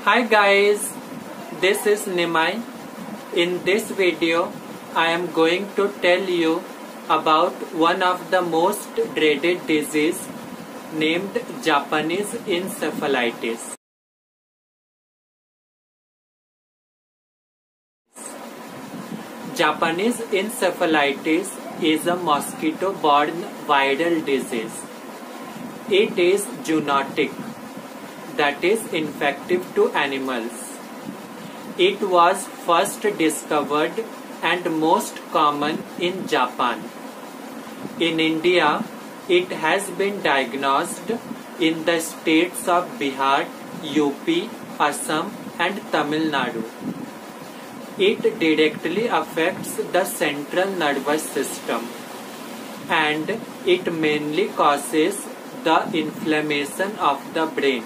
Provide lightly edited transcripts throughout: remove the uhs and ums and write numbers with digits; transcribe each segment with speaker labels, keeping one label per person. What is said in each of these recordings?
Speaker 1: Hi guys, this is Nimai. In this video, I am going to tell you about one of the most dreaded disease named Japanese encephalitis. Japanese encephalitis is a mosquito-borne viral disease. It is zoonotic, that is infective to animals. It was first discovered and most common in Japan. In India, it has been diagnosed in the states of Bihar, UP, Assam and Tamil Nadu. It directly affects the central nervous system and it mainly causes the inflammation of the brain.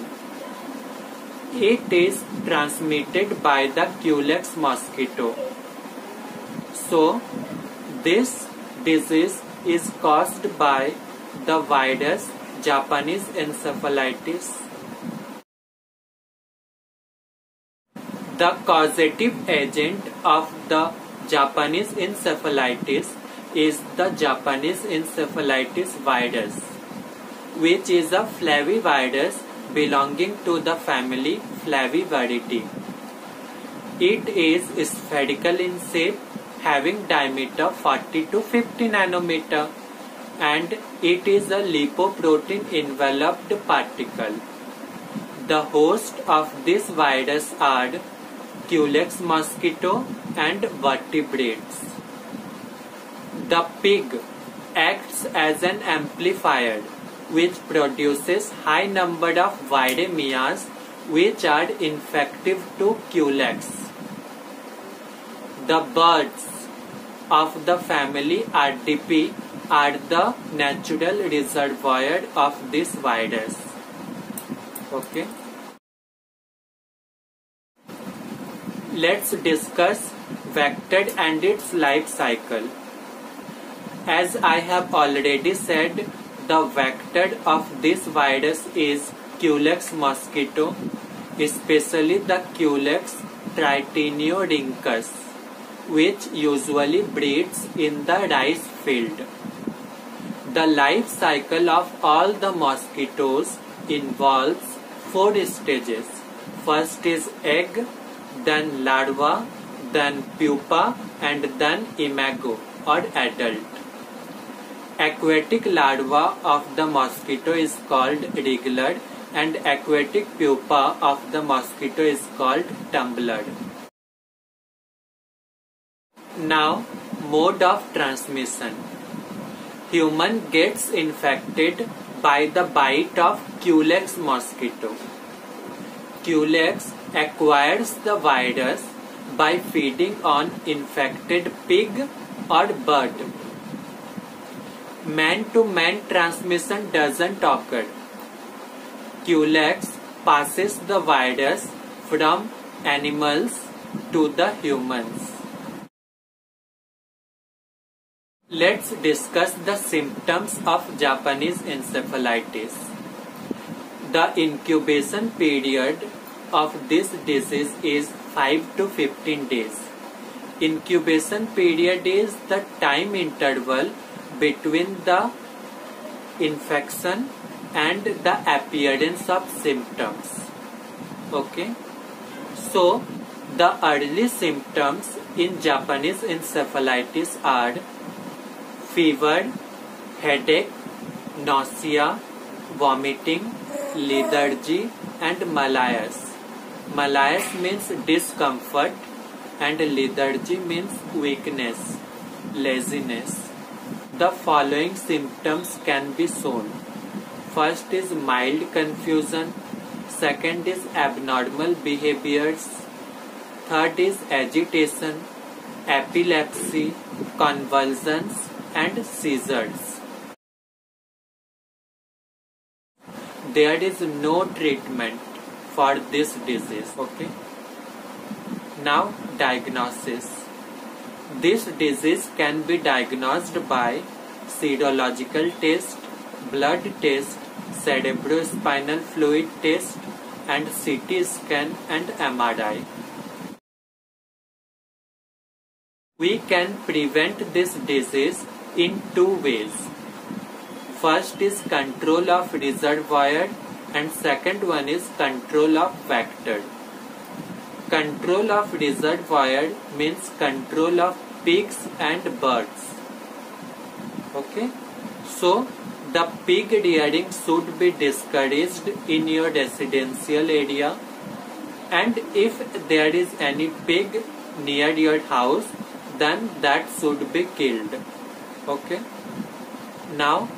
Speaker 1: It is transmitted by the Culex mosquito. So, this disease is caused by the virus Japanese encephalitis. The causative agent of the Japanese encephalitis is the Japanese encephalitis virus, which is a flavivirus belonging to the family Flaviviridae. It is spherical in shape, having diameter 40 to 50 nanometer, and it is a lipoprotein enveloped particle. The host of this virus are Culex mosquito and vertebrates. The pig acts as an amplifier which produces high number of viremias which are infective to Culex. The birds of the family RDP are the natural reservoir of this virus. Okay. Let's discuss vector and its life cycle. As I have already said, the vector of this virus is Culex mosquito, especially the Culex tritineorhynchus, which usually breeds in the rice field. The life cycle of all the mosquitoes involves 4 stages. First is egg, then larva, then pupa, and then imago or adult. Aquatic larva of the mosquito is called wriggler and aquatic pupa of the mosquito is called tumbler. Now, mode of transmission. Human gets infected by the bite of Culex mosquito. Culex acquires the virus by feeding on infected pig or bird. Man-to-man transmission doesn't occur. Culex passes the virus from animals to the humans. Let's discuss the symptoms of Japanese encephalitis. The incubation period of this disease is 5 to 15 days. Incubation period is the time interval between the infection and the appearance of symptoms. Okay. So, the early symptoms in Japanese encephalitis are fever, headache, nausea, vomiting, lethargy, and malaise. Malaise means discomfort and lethargy means weakness, laziness. The following symptoms can be shown. First is mild confusion. Second is abnormal behaviors. Third is agitation, epilepsy, convulsions, and seizures. There is no treatment for this disease. Okay. Now, diagnosis. This disease can be diagnosed by serological test, blood test, cerebrospinal fluid test and CT scan and MRI. We can prevent this disease in two ways. First is control of reservoir and second one is control of vector. Control of reservoir means control of pigs and birds. Okay, so the pig rearing should be discouraged in your residential area, and if there is any pig near your house, then that should be killed. Okay, now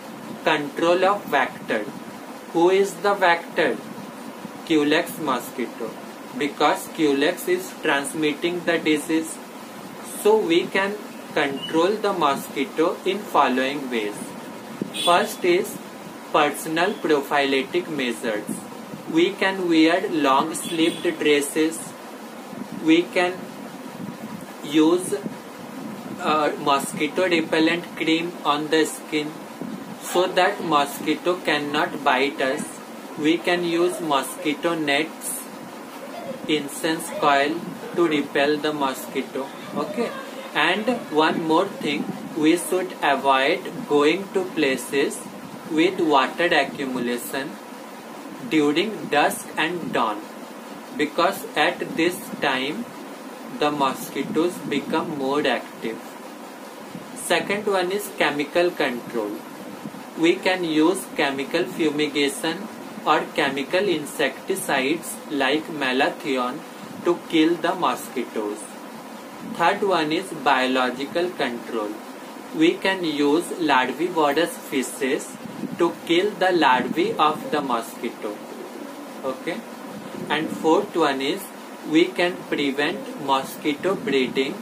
Speaker 1: control of vector. Who is the vector? Culex mosquito, because Culex is transmitting the disease. So we can control the mosquito in following ways. First is personal prophylactic measures. We can wear long sleeved dresses. We can use mosquito repellent cream on the skin so that mosquito cannot bite us. We can use mosquito nets, incense coil to repel the mosquito. Okay, and one more thing, we should avoid going to places with water accumulation during dusk and dawn, because at this time the mosquitoes become more active. Second one is chemical control. We can use chemical fumigation or chemical insecticides like malathion to kill the mosquitoes. Third one is biological control. We can use larvivorous fishes to kill the larvae of the mosquito. Okay, and fourth one is we can prevent mosquito breeding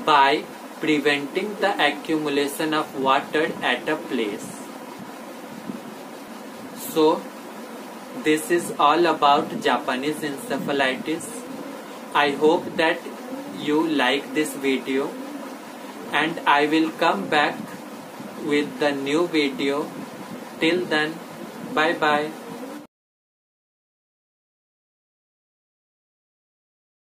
Speaker 1: by preventing the accumulation of water at a place. So this is all about Japanese encephalitis. I hope that you like this video, and I will come back with the new video. Till then, bye bye.